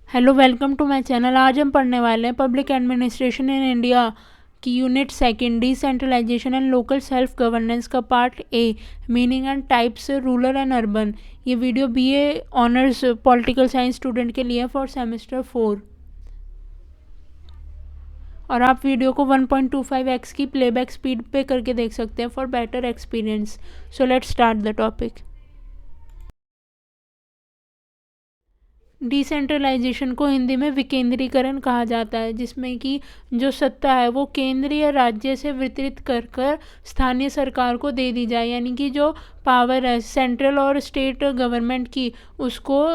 Hello, welcome to my channel. आज हम पढ़ने वाले हैं पब्लिक एडमिनिस्ट्रेशन इन इंडिया की unit second, decentralisation and local self governance का part A, meaning and types rural and urban. ये video BA honours political science student के लिए फॉर सेमेस्टर 4। और आप वीडियो को 1.25x की प्लेबैक स्पीड पे करके देख सकते हैं for better experience. So let's start the topic. Decentralisation को हिंदी में विकेंद्रीकरण कहा जाता है, जिसमें कि जो सत्ता है वो केंद्र या राज्य से वितरित कर कर स्थानीय सरकार को दे दी जाए, यानी कि जो पावर है सेंट्रल और स्टेट गवर्नमेंट की, उसको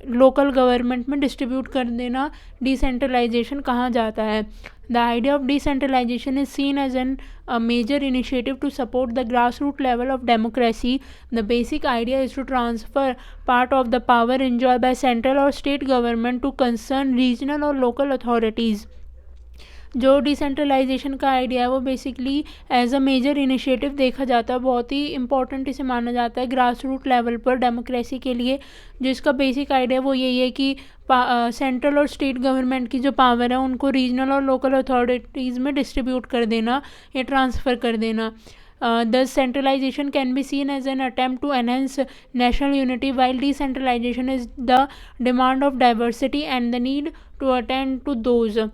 लोकल गवर्नमेंट में डिस्ट्रीब्यूट कर देना डिसेंट्रलाइजेशन कहा जाता है। The idea of decentralisation is seen as an a major initiative to support the grassroots level of democracy. The basic idea is to transfer part of the power enjoyed by central or state government to concerned regional or local authorities. जो decentralisation का idea है वो basically as a major initiative देखा जाता है, बहुत ही important इसे माना जाता है ग्रास रूट लेवल पर डेमोक्रेसी के लिए। जो इसका बेसिक आइडिया वो यही है कि सेंट्रल और स्टेट गवर्नमेंट की जो पावर है उनको रीजनल और लोकल अथॉरिटीज़ में डिस्ट्रीब्यूट कर देना या ट्रांसफ़र कर देना। Thus, centralization can be seen as an attempt to enhance national unity, while decentralization is the demand of diversity and the need to attend to those.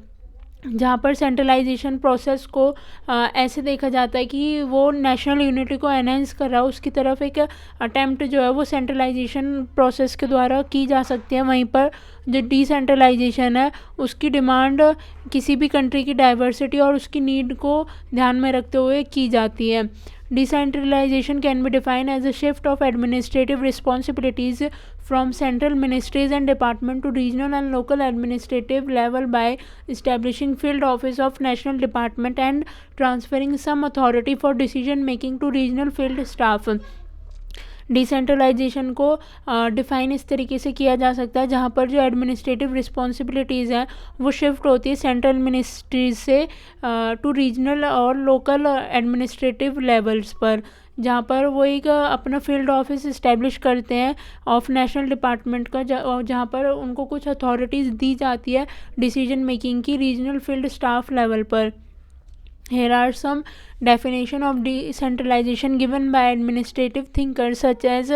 जहाँ पर centralisation process को ऐसे देखा जाता है कि वो नेशनल यूनिटी को एनहेंस कर रहा है, उसकी तरफ एक अटेम्प्ट जो है वो सेंट्रलाइजेशन प्रोसेस के द्वारा की जा सकती है। वहीं पर जो डिसेंट्रलाइजेशन है उसकी डिमांड किसी भी कंट्री की डाइवर्सिटी और उसकी नीड को ध्यान में रखते हुए की जाती है। Decentralisation can be define as a shift of administrative responsibilities from central ministries and department to regional and local administrative level by establishing field office of national department and transferring some authority for decision making to regional field staff. Decentralisation को define इस तरीके से किया जा सकता है जहाँ पर जो एडमिनिस्ट्रेटिव रिस्पॉन्सिबिलिटीज़ हैं वो शिफ्ट होती है सेंट्रल मिनिस्ट्रीज से टू रीजनल और लोकल एडमिनिस्ट्रेटिव लेवल्स पर, जहाँ पर वो एक अपना फील्ड ऑफिस इस्टेब्लिश करते हैं ऑफ नेशनल डिपार्टमेंट का, जहाँ पर उनको कुछ अथॉरिटीज़ दी जाती है डिसीजन मेकिंग की रीजनल फील्ड स्टाफ लेवल पर। Here are some definition of decentralization given by administrative thinkers such as,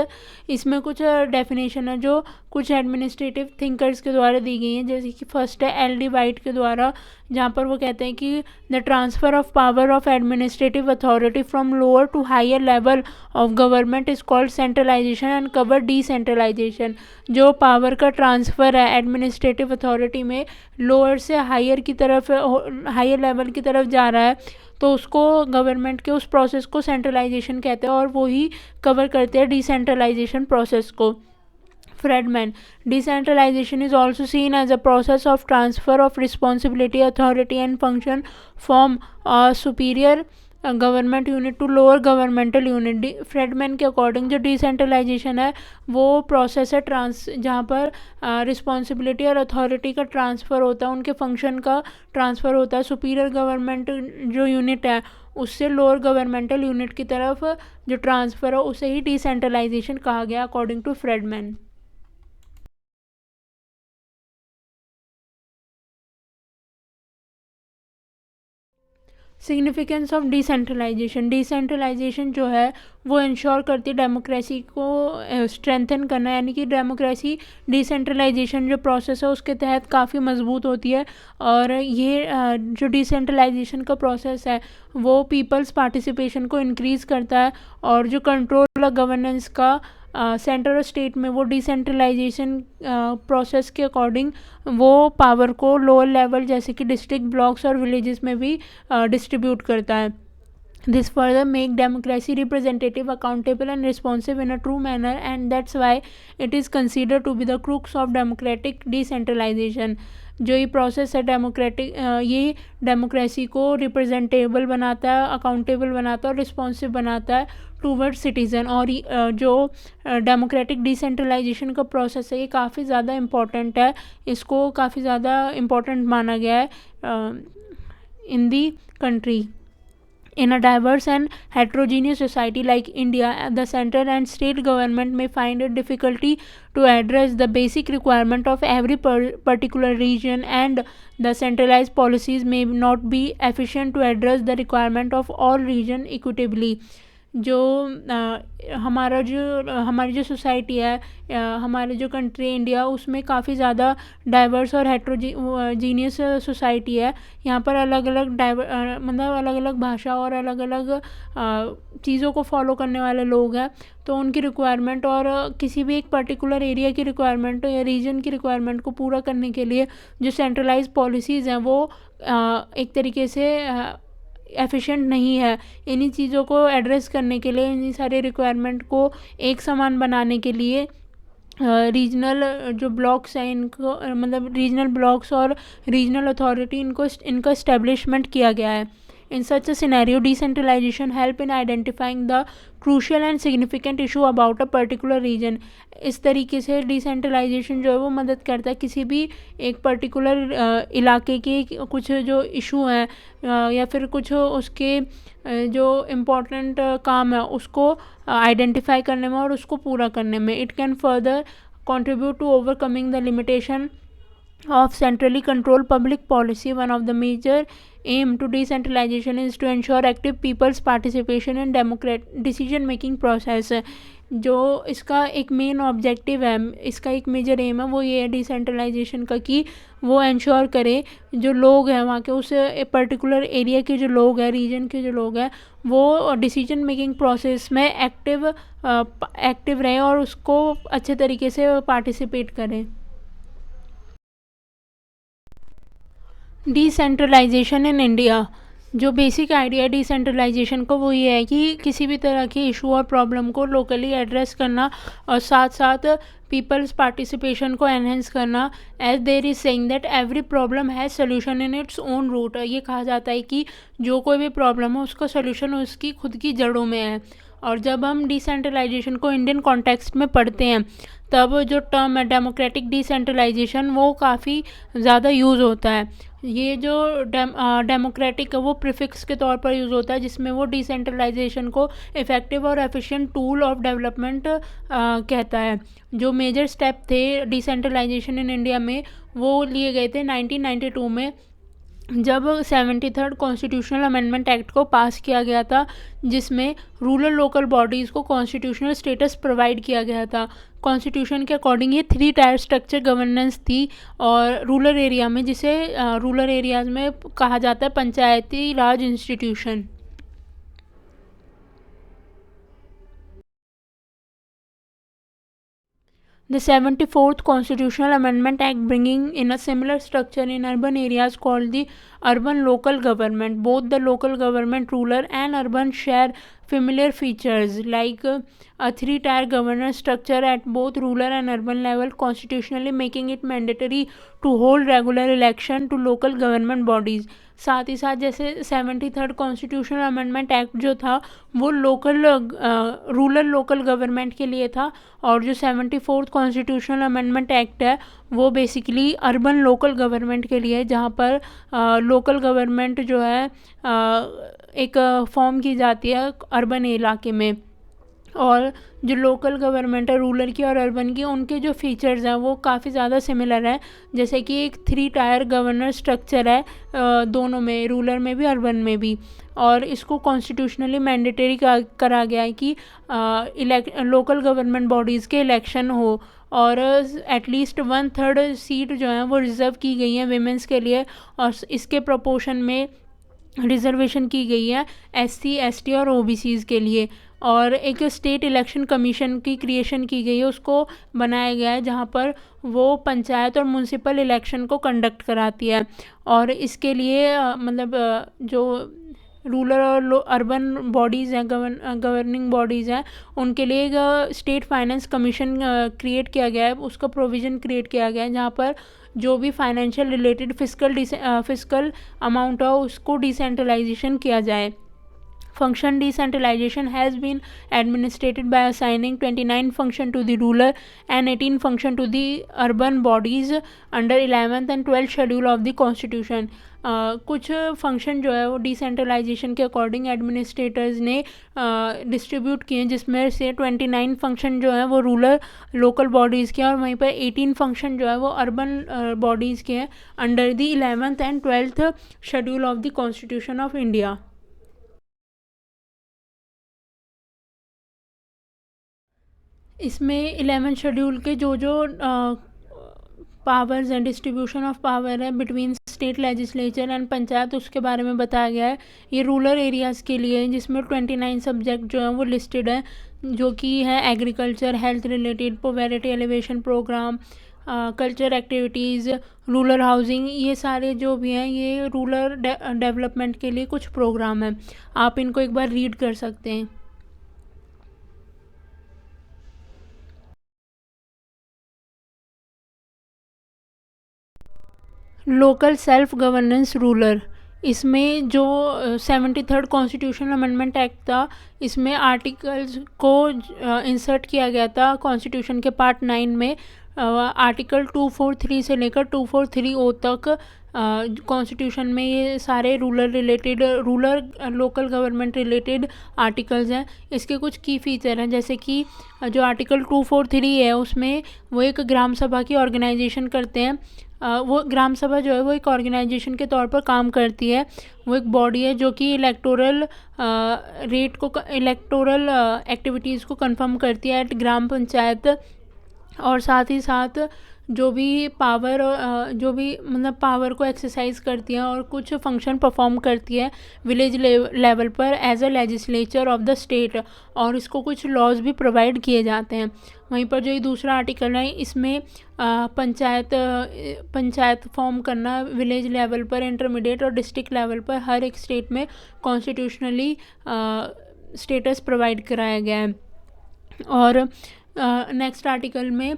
इसमें कुछ definition है जो कुछ एडमिनिस्ट्रेटिव थिंकर्स के द्वारा दी गई हैं, जैसे कि फर्स्ट है एल डी वाइट के द्वारा, जहाँ पर वो कहते हैं कि the transfer of power of administrative authority from lower to higher level of government is called centralisation and cover decentralisation. जो पावर का ट्रांसफ़र है एडमिनिस्ट्रेटिव अथॉरिटी में लोअर से हायर की तरफ, हायर लेवल की तरफ जा रहा है, तो उसको गवर्नमेंट के उस प्रोसेस को सेंट्रलाइजेशन कहते हैं और वो ही कवर करते हैं डिसेंट्रलाइजेशन प्रोसेस को। Friedman, decentralization is also seen as a process of transfer of responsibility, authority and function from a superior government unit to lower governmental unit. Friedman के अकॉर्डिंग जो डिसेंट्रलाइजेशन है वो प्रोसेस है जहाँ पर रिस्पॉन्सिबिलिटी और authority का ट्रांसफ़र होता है, उनके फंक्शन का ट्रांसफ़र होता है सुपीरियर गवर्नमेंट जो यूनिट है उससे लोअर गवर्नमेंटल यूनिट की तरफ जो ट्रांसफ़र हो उसे ही डिसेंट्रलाइजेशन कहा गया according to Friedman. Significance of decentralization, decentralization जो है वो इंश्योर करती है डेमोक्रेसी को स्ट्रेंथन करना, यानी कि डेमोक्रेसी डिसेंट्रलाइजेशन जो प्रोसेस है उसके तहत काफ़ी मजबूत होती है। और ये जो डिसेंट्रलाइजेशन का प्रोसेस है वो पीपल्स पार्टिसिपेशन को इंक्रीज़ करता है और जो कंट्रोल गवर्नेंस का सेंटर और स्टेट में वो डिसेंट्रलाइजेशन प्रोसेस के अकॉर्डिंग वो पावर को लोअर लेवल जैसे कि डिस्ट्रिक्ट ब्लॉक्स और विलेजेस में भी डिस्ट्रीब्यूट करता है। This further make democracy representative, accountable and responsive in a true manner, and that's why it is considered to be the crux of democratic decentralization. जो ये process है डेमोक्रेटिक, ये democracy को रिप्रेजेंटेबल बनाता है, अकाउंटेबल बनाता है और रिस्पॉन्सिव बनाता है टूवर्ड सिटीज़न। और जो डेमोक्रेटिक डिसेंट्रलाइजेशन का प्रोसेस है ये काफ़ी ज़्यादा इम्पॉर्टेंट है, इसको काफ़ी ज़्यादा इम्पॉर्टेंट माना गया है in the country. In a diverse and heterogeneous society like India, the central and state government may find it difficulty to address the basic requirement of every particular region, and the centralized policies may not be efficient to address the requirement of all region equitably. जो हमारी जो society है, हमारी जो country India, उसमें काफ़ी ज़्यादा diverse और हेट्रोजीनियस सोसाइटी है. यहाँ पर अलग अलग मतलब अलग अलग भाषा और अलग अलग चीज़ों को फॉलो करने वाले लोग हैं. तो उनकी रिक्वायरमेंट और किसी भी एक पर्टिकुलर एरिया की रिक्वायरमेंट या रीजन की रिक्वायरमेंट को पूरा करने के लिए जो सेंट्रलाइज पॉलिसीज़ हैं वो एक तरीके से एफिशिएंट नहीं है. इन्हीं चीज़ों को एड्रेस करने के लिए, इन्हीं सारे रिक्वायरमेंट को एक समान बनाने के लिए रीजनल जो ब्लॉक्स हैं इनको, मतलब रीजनल ब्लॉक्स और रीजनल अथॉरिटी इनका इस्टेब्लिशमेंट किया गया है. In such a scenario, decentralization help in identifying the crucial and significant issue about a particular region. इस तरीके से डिसेंट्रलाइजेशन जो है वो मदद करता है किसी भी एक पर्टिकुलर इलाके के कुछ जो इशू हैं या फिर कुछ उसके जो इम्पोर्टेंट काम है उसको आइडेंटिफाई करने में और उसको पूरा करने में. It can further contribute to overcoming the limitation of centrally controlled public policy. One of the major aim to decentralization is to ensure active people's participation in decision making process. जो इसका एक मेन ऑब्जेक्टिव है, इसका एक major M है, वो ये है डिसेंट्रलाइजेशन का कि वो इंश्योर करे जो लोग हैं वहाँ के, उस पर्टिकुलर एरिया के जो लोग हैं, रीजन के जो लोग हैं, वो डिसीजन मेकिंग प्रोसेस में एक्टिव रहें और उसको अच्छे तरीके से पार्टिसिपेट करें. डिसेंट्रलाइजेशन इन इंडिया, जो बेसिक आइडिया डिसेंट्रलाइजेशन को वो ये है कि किसी भी तरह के इशू और प्रॉब्लम को लोकली एड्रेस करना और साथ साथ पीपल्स पार्टिसिपेशन को एनहेंस करना. As there is saying that every problem has solution in its own root. ये कहा जाता है कि जो कोई भी प्रॉब्लम हो उसका सोल्यूशन उसकी खुद की जड़ों में है. और जब हम डिसेंट्रलाइजेशन को इंडियन कॉन्टेक्स्ट में पढ़ते हैं तब जो टर्म है डेमोक्रेटिक डिसेंट्रलाइजेशन वो काफ़ी ज़्यादा यूज़ होता है. ये जो डेमोक्रेटिक है वो प्रीफिक्स के तौर पर यूज़ होता है जिसमें वो डिसेंट्रलाइजेशन को इफ़ेक्टिव और एफिशिएंट टूल ऑफ डेवलपमेंट कहता है. जो मेजर स्टेप थे डिसेंट्रलाइजेशन इन इंडिया में वो लिए गए थे 1992 में, जब 73rd कॉन्स्टिट्यूशनल अमेंडमेंट एक्ट को पास किया गया था, जिसमें रूरल लोकल बॉडीज़ को कॉन्स्टिट्यूशनल स्टेटस प्रोवाइड किया गया था. कॉन्स्टिट्यूशन के अकॉर्डिंग ये 3 टायर स्ट्रक्चर गवर्नेंस थी और रूरल एरिया में, जिसे रूरल एरियाज़ में कहा जाता है पंचायती राज institution. The 74th Constitutional Amendment Act bringing in a similar structure in urban areas called the urban local government. Both the local government, rural and urban, share familiar features like a 3-tier governance structure at both rural and urban level, constitutionally making it mandatory to hold regular election to local government bodies. साथ ही साथ जैसे 73rd constitutional amendment act जो था वो rural local government के लिए था, और जो 74th कॉन्स्टिट्यूशनल अमेंडमेंट एक्ट है वो बेसिकली अर्बन लोकल गवर्नमेंट के लिए है, जहाँ पर लोकल गवर्नमेंट जो है एक फॉर्म की जाती है अर्बन इलाके में. और जो लोकल गवर्नमेंट है रूरल की और अर्बन की, उनके जो फीचर्स हैं वो काफ़ी ज़्यादा सिमिलर हैं. जैसे कि एक 3-टायर गवर्नर स्ट्रक्चर है दोनों में, रूरल में भी अर्बन में भी, और इसको कॉन्स्टिट्यूशनली मैंडेटरी करा गया है कि लोकल गवर्नमेंट बॉडीज़ के इलेक्शन हो, और एटलीस्ट 1/3 सीट जो है वो रिज़र्व की गई हैं विमेंस के लिए, और इसके प्रोपोर्शन में रिजर्वेशन की गई है SC ST और OBCs के लिए. और एक स्टेट इलेक्शन कमीशन की क्रिएशन की गई है, उसको बनाया गया है जहाँ पर वो पंचायत और म्यूनसिपल इलेक्शन को कंडक्ट कराती है. और इसके लिए मतलब जो रूरल और अर्बन बॉडीज़ हैं, गवर्निंग बॉडीज़ हैं, उनके लिए एक स्टेट फाइनेंस कमीशन क्रिएट किया गया है, उसका प्रोविज़न क्रिएट किया गया है जहाँ पर जो भी फाइनेंशियल रिलेटेड फिस्कल अमाउंट हो उसको डिसेंट्रलाइजेशन किया जाए. Function decentralization has been administered by assigning 29 function to the rural and 18 function to the urban bodies under 11th and 12th schedule of the constitution. कुछ फंक्शन जो है वो decentralisation के according administrators ने डिस्ट्रीब्यूट किए हैं, जिसमें से 29 फंक्शन जो है वो रूरल लोकल बॉडीज़ के हैं और वहीं पर 18 फंक्शन जो है वो अर्बन बॉडीज़ के हैं under the 11th and 12th schedule of the constitution of India. इसमें 11 शेड्यूल के जो powers and distribution of power है between state legislature and panchayat, उसके बारे में बताया गया है. ये रूरल एरियाज़ के लिए है, जिसमें 29 सब्जेक्ट जो हैं वो लिस्टेड है, जो कि है agriculture, health related, poverty alleviation programme, culture activities, rural housing. ये सारे जो भी हैं ये रूरल डेवलपमेंट के लिए कुछ प्रोग्राम हैं. आप इनको एक बार रीड कर सकते हैं. लोकल सेल्फ गवर्नेंस रूलर, इसमें जो 73rd कॉन्स्टिट्यूशनल अमेंडमेंट एक्ट था, इसमें आर्टिकल्स को इंसर्ट किया गया था कॉन्स्टिट्यूशन के पार्ट 9 में. आर्टिकल 243 से लेकर 243O तक कॉन्स्टिट्यूशन में ये सारे rural local government related articles हैं. इसके कुछ की फीचर हैं, जैसे कि जो आर्टिकल 243 है उसमें वो एक ग्राम सभा की ऑर्गेनाइजेशन करते हैं. वो ग्राम सभा जो है वो एक ऑर्गेनाइजेशन के तौर पर काम करती है. वो एक बॉडी है जो कि इलेक्टोरल एक्टिविटीज़ को कंफर्म करती है एट ग्राम पंचायत, और साथ ही साथ जो भी पावर को एक्सरसाइज करती है और कुछ फंक्शन परफॉर्म करती है विलेज लेवल पर as a legislature of the state, और इसको कुछ लॉज भी प्रोवाइड किए जाते हैं. वहीं पर जो ये दूसरा आर्टिकल है, इसमें पंचायत फॉर्म करना विलेज लेवल पर, इंटरमीडिएट और डिस्ट्रिक्ट लेवल पर हर एक स्टेट में कॉन्स्टिट्यूशनली स्टेटस प्रोवाइड कराया गया है. और नेक्स्ट आर्टिकल में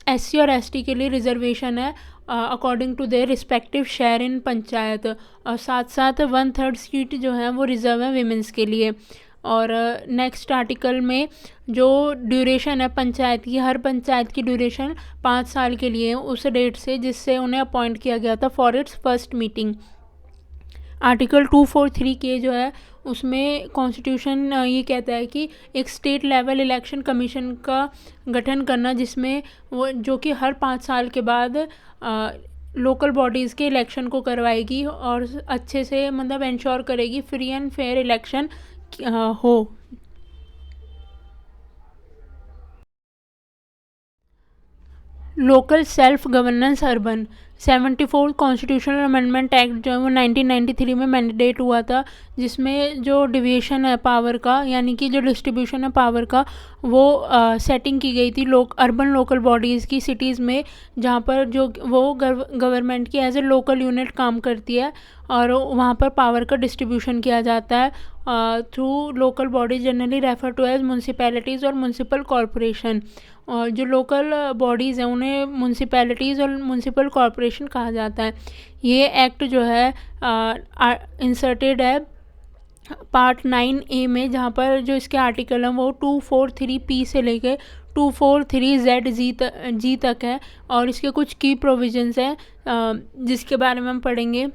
SC और ST के लिए रिजर्वेशन है according to their respective share in panchayat, और साथ साथ 1/3 सीट जो है वो रिजर्व है विमेंस के लिए. और नेक्स्ट आर्टिकल में जो ड्यूरेशन है पंचायत की, हर पंचायत की ड्यूरेशन 5 साल के लिए उस डेट से जिससे उन्हें अपॉइंट किया गया था for its first meeting. Article 243 के जो है उसमें कॉन्स्टिट्यूशन ये कहता है कि एक स्टेट लेवल इलेक्शन कमीशन का गठन करना, जिसमें वो जो कि हर 5 साल के बाद लोकल बॉडीज़ के इलेक्शन को करवाएगी और अच्छे से मतलब इंश्योर करेगी फ्री एंड फेयर इलेक्शन हो. Local self governance urban, 74th constitutional amendment act जो है वो 1993 में मैंडेट हुआ था, जिसमें जो डिवीज़न है पावर का, यानी कि जो डिस्ट्रीब्यूशन है पावर का, वो सेटिंग की गई थी अर्बन लोकल बॉडीज़ की सिटीज़ में, जहाँ पर जो वो गवर्नमेंट की एज ए लोकल यूनिट काम करती है और वहाँ पर पावर का डिस्ट्रीब्यूशन किया जाता है through local bodies generally refer to as municipalities और म्यूनसिपल कॉरपोरेशन. और जो लोकल बॉडीज़ हैं उन्हें म्यूनसिपैलिटीज़ और म्यूनसिपल कॉरपोरेशन कहा जाता है. ये एक्ट जो है इंसर्टेड है पार्ट 9A में, जहाँ पर जो इसके आर्टिकल हैं वो 243P से लेकर 243ZG तक है, और इसके कुछ की प्रोविजंस हैं जिसके बारे में हम पढ़ेंगे.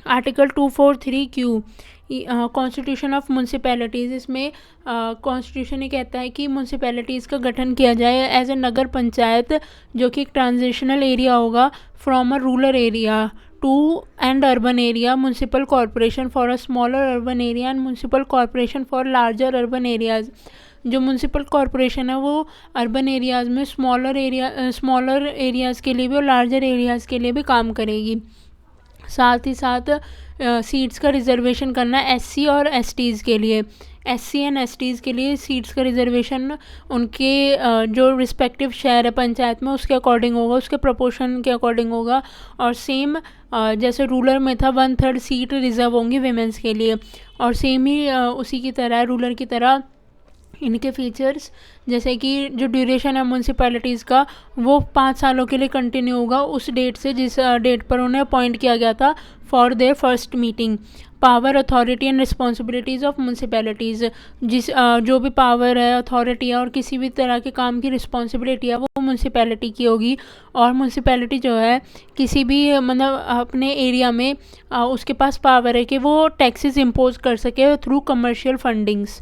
Article 243Q constitution of municipalities, इसमें कॉन्स्टिट्यूशन ये कहता है कि म्यूनसिपैलिटीज़ का गठन किया जाए एज ए नगर पंचायत, जो कि एक ट्रांजिशनल एरिया होगा from a rural area to and urban area, municipal corporation for a smaller urban area and municipal corporation for larger urban areas. जो म्यूनसिपल कॉरपोरेशन है वो अर्बन एरियाज़ में स्मॉलर एरियाज़ के लिए भी और लार्जर एरियाज़ के लिए भी काम करेगी. साथ ही साथ सीट्स का रिजर्वेशन करना SC और STs के लिए. SC एंड STs के लिए सीट्स का रिजर्वेशन उनके जो रिस्पेक्टिव शेयर है पंचायत में उसके अकॉर्डिंग होगा, उसके प्रोपोर्शन के अकॉर्डिंग होगा. और सेम जैसे रूरल में था 1/3 सीट रिजर्व होंगी विमेंस के लिए, और सेम ही उसी की तरह रूरल की तरह इनके फीचर्स जैसे कि जो ड्यूरेशन है म्यूनसिपैलिटीज़ का वो 5 सालों के लिए कंटिन्यू होगा उस डेट से जिस डेट पर उन्हें अपॉइंट किया गया था for their first meeting. Power authority and responsibilities of municipalities, जो भी पावर है, अथॉरिटी है और किसी भी तरह के काम की रिस्पॉन्सिबिलिटी है वो म्यूनसिपैलिटी की होगी। और म्यूनसिपैलिटी जो है किसी भी मतलब अपने एरिया में उसके पास पावर है कि वो टैक्सेस इम्पोज कर सके through commercial fundings.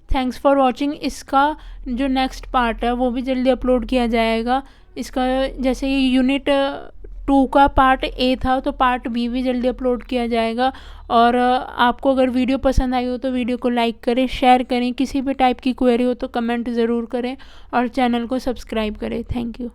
Thanks for watching. इसका जो नेक्स्ट पार्ट है वो भी जल्दी अपलोड किया जाएगा। इसका जैसे ये यूनिट 2 का पार्ट ए था तो पार्ट बी भी जल्दी अपलोड किया जाएगा। और आपको अगर वीडियो पसंद आई हो तो वीडियो को लाइक करें, शेयर करें, किसी भी टाइप की क्वेरी हो तो कमेंट ज़रूर करें और चैनल को सब्सक्राइब करें। Thank you.